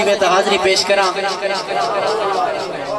دیوے تا حاضری پیش کرا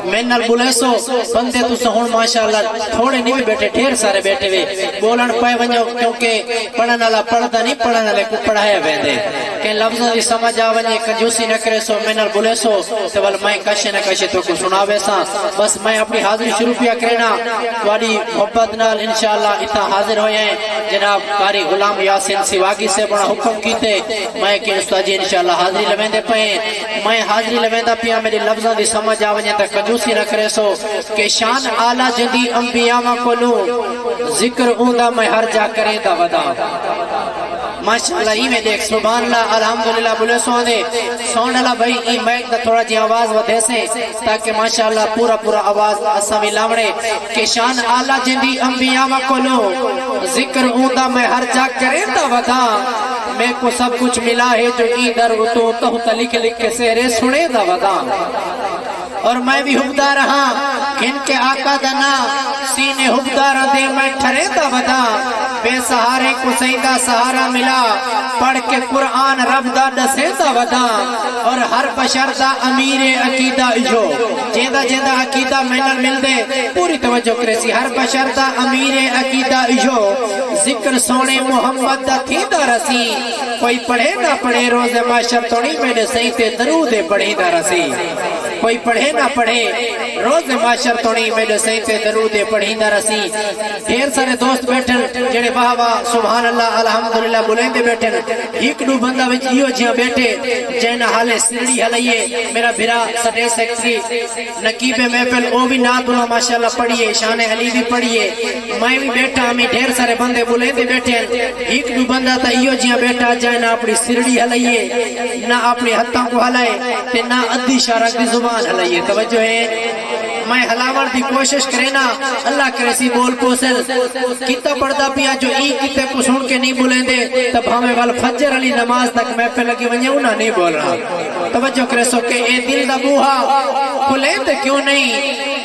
میں نال بولیسو بندے تو سہون ماشاءاللہ تھوڑے نہیں بیٹھے ڈھیر سارے بیٹھے ہوئے بولن پائے ونجو کیونکہ پڑھن والا پڑھتا نہیں پڑھن والے کو پڑھایا ویندے کہ لفظوں دی سمجھ آ ونجے کنجوسی نہ کرے سو میں نال بولیسو تے ول میں کشے نہ کشے تو کو سناوے سا بس میں اپنی حاضری شروع پیا کرنا تواڈی محبت نال انشاءاللہ اتنا حاضر ہوئے ہیں جناب قاری غلام یاسین سواگی سے بڑا حکم کیتے میں کہ استاد جی انشاءاللہ حاضری لویندے پئے میں حاضری لویندا پیا میری لفظوں دی سمجھ آ ونجے تے کنجوسی نہ کرے سو کہ شان اعلی جدی انبیاء کولو ذکر اوندا میں ہر جا کرے دا ودا ماشاءاللہ ہی میں دیکھ سبحان اللہ الحمدللہ بولے سونے سونے اللہ بھائی ای میک دا تھوڑا جی آواز ودے سے تاکہ ماشاءاللہ پورا آواز اسامی لاوڑے کہ شان اعلی جدی انبیاء کولو ذکر اوندا میں ہر جا کرے دا ودا میں کو سب کچھ ملا ہے جو ای در اتو تہتا لکھ کے سہرے سنے دا ودا اور میں بھی حبدہ رہا کھن کے آقا دنا سینے حبدہ دے میں ٹھرے دا ودا بے سہارے کو سیدہ سہارا ملا پڑھ کے قرآن رب دا دسے دا ودا اور ہر بشر دا امیر عقیدہ جو جیدہ عقیدہ محنر مل دے پوری توجہ کرے سی ہر بشر دا امیر عقیدہ جو ذکر سونے محمد دا تھی دا رسی کوئی پڑھے نہ پڑھے روز معاشر توڑی میرے سیتے درود پڑھے دا رسی کوئی پڑھے نہ پڑھے روز معاشر توڑی میرے سیتے درود پڑھی نہ رسی ڈھیر سارے دوست بیٹھن جڑے واہ واہ سبحان اللہ الحمدللہ بولیں بیٹھن ایک دو بندہ وچ ایو جہاں بیٹھے جینا حالے سرڑی حلائیے میرا بھرا سٹے سیکٹری نقیب محفل او بھی نات اللہ ماشاءاللہ پڑھیے شان علی بھی پڑھیے میں بھی بیٹھا ہمیں ڈھیر سارے بندے بولیں بیٹھے ایک دو بندہ تا ایو جہاں بیٹھا جینا اپنی سرڑی حلائیے نہ اپنے ہتھاں کو حلائے تے نہ ادھی شارک دی زبان حلائیے توجہ ہے میں حلاور دی کوشش کرینا اللہ کرے سی بول پوسل کتا پڑھتا پیا جو ای کتے کو سن کے نہیں بولیں دے تب ہمیں والفجر علی نماز تک میں پہ لگی ونجے انہا نہیں بول رہا توجہ کرے سو کہ اے دل دا بوہا کھلیں تے کیوں نہیں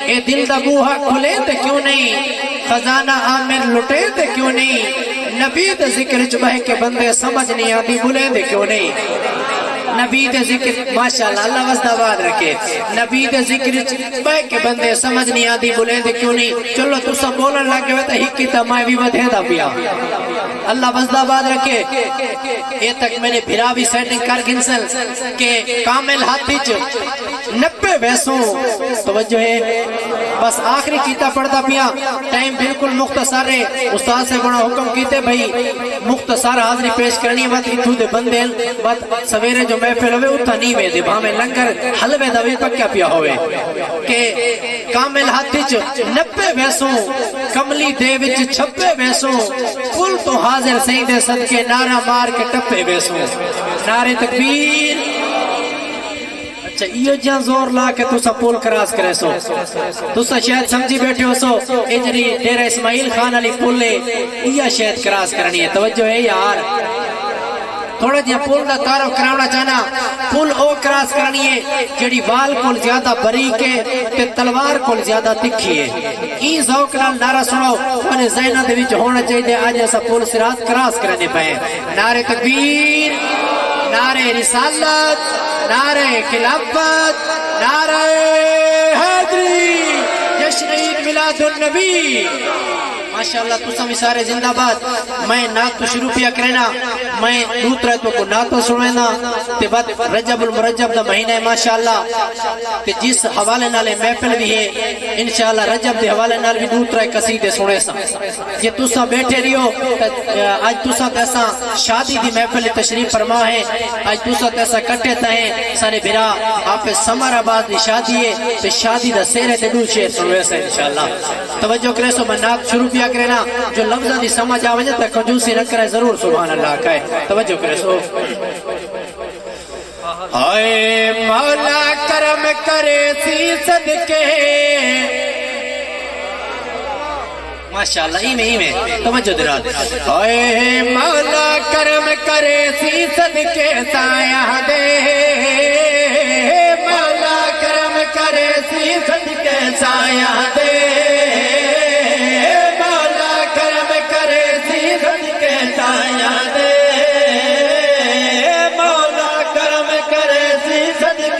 اے دل دا بوہا کھلیں تے کیوں نہیں خزانہ عامر لٹیں تے کیوں نہیں نبی دے ذکر چبہ کے بندے سمجھ نہیں آتی بولیں دے کیوں نہیں نبی دے ذکر ماشاءاللہ اللہ وزدہ رکھے نبی دے ذکر بے کے بندے سمجھ نہیں آدھی بولیں دے کیوں نہیں چلو تو سب بولن لگے ہوئے تا ہی کی تمہیں بھی ودھے دا پیا اللہ وزدہ رکھے یہ تک میں نے بھرا بھی سیٹنگ کر گنسل کہ کامل ہاتھی چ 90 ویسوں توجہ ہے بس آخری کیتا پڑھتا پیا ٹائم بالکل مختصر ہے استاد سے بڑا حکم کیتے بھئی مختصر حاضری پیش کرنی بات اتھو دے بندے بات سویرے جو محفل ہوئے اتھا نہیں میں دے بھامے لنگر حلوے دوی پکیا پیا ہوئے کہ کامل ہاتھی چ 90 ویسوں کملی دے وچ 26 ویسوں کل تو حاضر سیدے صدقے نعرہ مار کے ٹپے ویسوں نعرہ تکبیر اچھا یہ جہاں زور لا کے تو سا پول کراس کرے سو تو سا شاید سمجھی بیٹھے ہو سو اے جنی ڈیرہ اسماعیل خان علی پول لے یہ شاید کراس کرنی ہے توجہ ہے یار تھوڑا جہاں پول دا تعارف کراؤنا چاہنا پول او کراس کرنی ہے جڑی وال کول زیادہ بریک ہے تے تلوار کول زیادہ تکھی ہے این ذوق نال نعرہ سنو انہیں ذہنہ دے وچ ہونا چاہیے آج ایسا پول سرات کراس کرنے پہ نعرہ تکبیر نعرہ رسالت نعرہ خلافت نعرہ حیدری جشن عید میلاد النبی ماشاءاللہ تو سمی سارے زندہ بات میں نات تو شروع پیا کرنا میں دوت رہے تو کو نات تو سنوینا تے بعد رجب المرجب دا مہینہ ہے ماشاءاللہ تے جس حوالے نالے محفل بھی ہے انشاءاللہ رجب دے حوالے نال بھی دوت رہے قصیدے سنے سا یہ تو سا بیٹھے رہیو آج تو سا تیسا شادی دی محفل تشریف فرما ہے آج تو سا تیسا کٹے تہیں سارے بھرا آپ سمر آباد دی شادی ہے تے شادی دا سیرے تے دو شیر سنوے سا انشاءاللہ توجہ کرے سو میں نات شروع پیا کرنا جو لفظہ دی سمجھ آوجہ تک کنجوسی نہ کرے ضرور سبحان اللہ کہے توجہ کرے سو اے مولا کرم کرے سی صدقے ماشاءاللہ ایمیں توجہ درات اے مولا کرم کرے سی صدقے سایہ دے مولا کرم کرے سی صدقے سایہ دے مولا کرم کرے سی صدقے